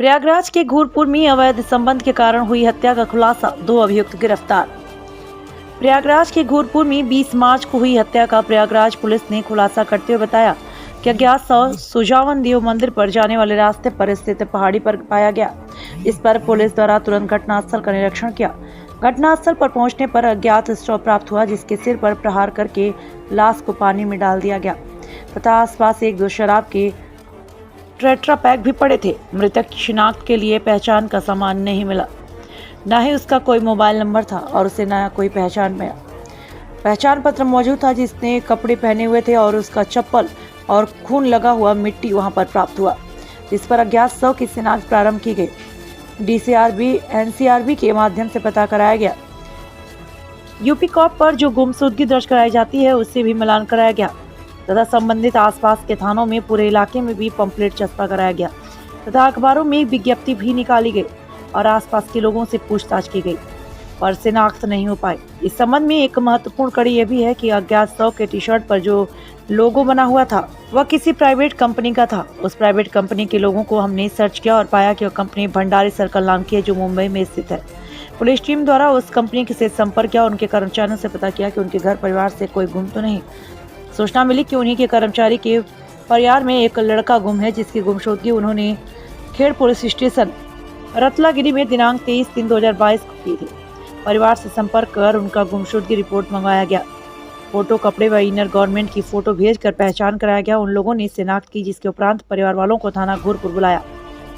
प्रयागराज के घूरपुर में अवैध संबंध के कारण हुई हत्या का खुलासा, 2 अभियुक्त गिरफ्तार। प्रयागराज के घूरपुर में 20 मार्च को हुई हत्या का प्रयागराज पुलिस ने खुलासा करते हुए बताया कि अज्ञात शव सुजावन देव मंदिर पर जाने वाले रास्ते पर स्थित पहाड़ी पर पाया गया। इस पर पुलिस द्वारा तुरंत घटनास्थल का निरीक्षण किया। घटनास्थल पर पहुंचने पर अज्ञात शव प्राप्त हुआ, जिसके सिर पर प्रहार करके लाश को पानी में डाल दिया गया तथा आसपास 1-2 शराब के टेट्रा पैक भी पड़े थे। मृतक की शिनाख्त के लिए पहचान का सामान नहीं मिला, न ही उसका कोई मोबाइल नंबर था और उसे नया कोई पहचान पत्र मौजूद था जिसने कपड़े पहने हुए थे, और उसका चप्पल और खून लगा हुआ मिट्टी वहां पर प्राप्त हुआ, जिस पर अज्ञात शव की शिनाख्त प्रारंभ की गई। डीसीआरबी एनसीआरबी के माध्यम से पता कराया गया। यूपी कॉप पर जो गुमशुदगी दर्ज कराई जाती है उससे भी मिलान कराया गया तथा संबंधित आसपास के थानों में पूरे इलाके में भी पंपलेट चस्पा कराया गया तथा अखबारों में विज्ञप्ति भी निकाली गई और आसपास के लोगों से पूछताछ की गई, पर शिनाख्त नहीं हो पाई। इस संबंध में एक महत्वपूर्ण कड़ी यह भी है कि अज्ञात शव के टी-शर्ट पर जो लोगो बना हुआ था वह किसी प्राइवेट कंपनी का था। उस प्राइवेट कंपनी के लोगों को हमने सर्च किया और पाया कि वह कंपनी भंडारी सर्कल नाम की है, जो मुंबई में स्थित है। पुलिस टीम द्वारा उस कंपनी से संपर्क किया, उनके कर्मचारियों से पता किया कि उनके घर परिवार से कोई गुम तो नहीं। सूचना मिली कि उन्हीं के कर्मचारी के परिवार में एक लड़का गुम है, जिसकी गुमशुदगी उन्होंने खेड़ पुलिस स्टेशन रत्नागिरी में दिनांक 23/3/2022 को की थी। परिवार से संपर्क कर उनका गुमशुदगी रिपोर्ट मंगवाया गया। फोटो, कपड़े व इनर गवर्नमेंट की फोटो भेजकर पहचान कराया गया। उन लोगों ने शिनाख्त की, जिसके उपरांत परिवार वालों को थाना घूरपुर बुलाया।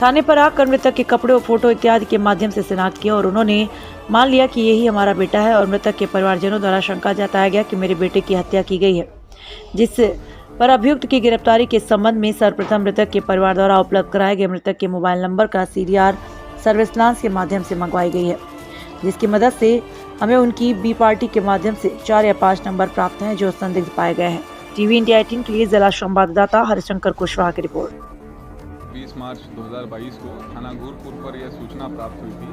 थाने पर आकर मृतक के कपड़े और फोटो इत्यादि के माध्यम से शिनाख्त किया और उन्होंने मान लिया कि यही हमारा बेटा है। और मृतक के परिवारजनों द्वारा शंका जताया गया कि मेरे बेटे की हत्या की गई है, जिस पर अभियुक्त की गिरफ्तारी के संबंध में सर्वप्रथम मृतक के परिवार द्वारा उपलब्ध कराए गए मृतक के मोबाइल नंबर का सीडीआर सर्विलांस के माध्यम से मंगवाई गई है, जिसकी मदद से हमें उनकी बी पार्टी के माध्यम से 4 या 5 नंबर प्राप्त हैं जो संदिग्ध पाए गए हैं। टीवी इंडिया 18 के लिए जिला संवाददाता हरिशंकर कुशवाहा की रिपोर्ट। 20 मार्च 2022 को थाना घूरपुर पर यह सूचना प्राप्त हुई थी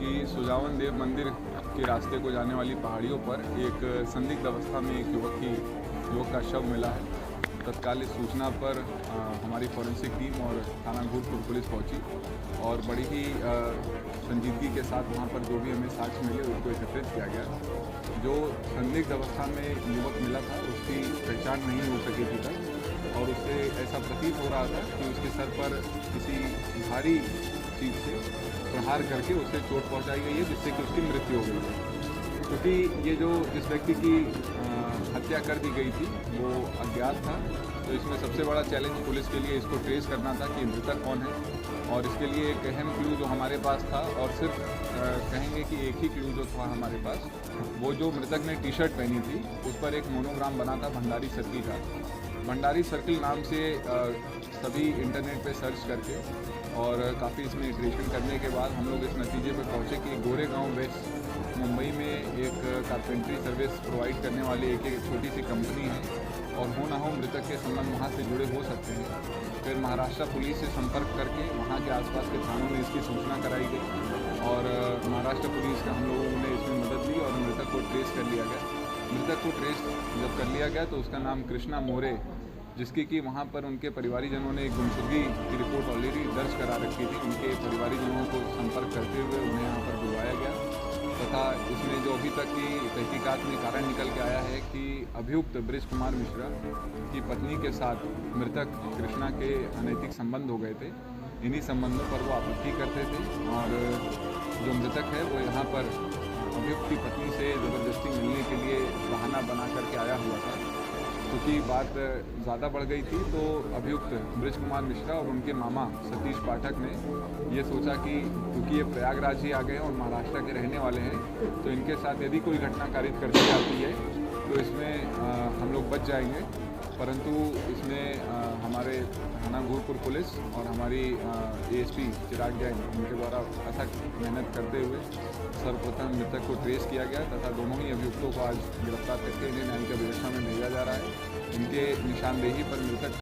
कि सुजावन देव मंदिर के रास्ते को जाने वाली पहाड़ियों पर एक संदिग्ध अवस्था में एक युवक का शव मिला है। तत्काल इस सूचना पर हमारी फॉरेंसिक टीम और थाना घूरपुर पुलिस पहुंची और बड़ी ही संजीदगी के साथ वहां पर जो भी हमें साक्ष्य मिले उसको एकत्रित किया गया। जो संदिग्ध अवस्था में युवक मिला था उसकी पहचान नहीं हो सकी थी तक, और उससे ऐसा प्रतीत हो रहा था कि उसके सर पर किसी भारी चीज़ से प्रहार करके उसे चोट पहुंचाई गई है, जिससे कि उसकी मृत्यु हो गई है। क्योंकि ये जो जिस व्यक्ति की हत्या कर दी गई थी वो अज्ञात था, तो इसमें सबसे बड़ा चैलेंज पुलिस के लिए इसको ट्रेस करना था कि मृतक कौन है। और इसके लिए एक अहम क्लू जो हमारे पास था, और सिर्फ कहेंगे कि एक ही क्लू जो था हमारे पास, वो जो मृतक ने टी-शर्ट पहनी थी उस पर एक मोनोग्राम बना था भंडारी सर्किल का। भंडारी सर्किल नाम से सभी इंटरनेट पे सर्च करके और काफ़ी इसमें इटरेशन करने के बाद हम लोग इस नतीजे पर पहुँचे कि गोरेगांव वेस्ट मुंबई में एक कारपेंट्री सर्विस प्रोवाइड करने वाली एक छोटी सी कंपनी है, और हो ना हो मृतक के संबंध वहाँ से जुड़े हो सकते हैं। फिर महाराष्ट्र पुलिस से संपर्क करके वहाँ के आसपास के थानों में इसकी सूचना कराई गई और महाराष्ट्र पुलिस का हम लोगों ने इसमें मदद ली और मृतक को ट्रेस कर लिया गया। मृतक को ट्रेस जब कर लिया गया तो उसका नाम कृष्णा मोरे, जिसकी कि वहाँ पर उनके परिवारीजनों ने एक गुमशुदगी की रिपोर्ट ऑलरेडी दर्ज करा रखी थी, उनके परिवारीजनों को संपर्क करते हुए उन्हें यहाँ पर बुलवाया गया तथा इसमें जो अभी तक की तहकीकात में कारण निकल के आया है कि अभियुक्त ब्रिज कुमार मिश्रा की पत्नी के साथ मृतक कृष्णा के अनैतिक संबंध हो गए थे। इन्हीं संबंधों पर वो आपत्ति करते थे और जो मृतक है वो यहाँ पर अभियुक्त की पत्नी से ज़बरदस्ती मिलने के लिए बहाना बना करके आया हुआ था। क्योंकि बात ज़्यादा बढ़ गई थी तो अभियुक्त ब्रिज कुमार मिश्रा और उनके मामा सतीश पाठक ने ये सोचा कि क्योंकि ये प्रयागराज ही आ गए हैं और महाराष्ट्र के रहने वाले हैं, तो इनके साथ यदि कोई घटना कारित कर दी जाती है तो इसमें हम लोग बच जाएंगे। परंतु इसमें हमारे थाना घूरपुर पुलिस और हमारी एएसपी चिराग जैन उनके द्वारा अथक मेहनत करते हुए सर्वप्रथम मृतक को ट्रेस किया गया तथा दोनों ही अभियुक्तों को आज गिरफ्तार करके इन्हें न्यायिक व्यवस्था में भेजा जा रहा है। इनके निशानदेही पर मृतक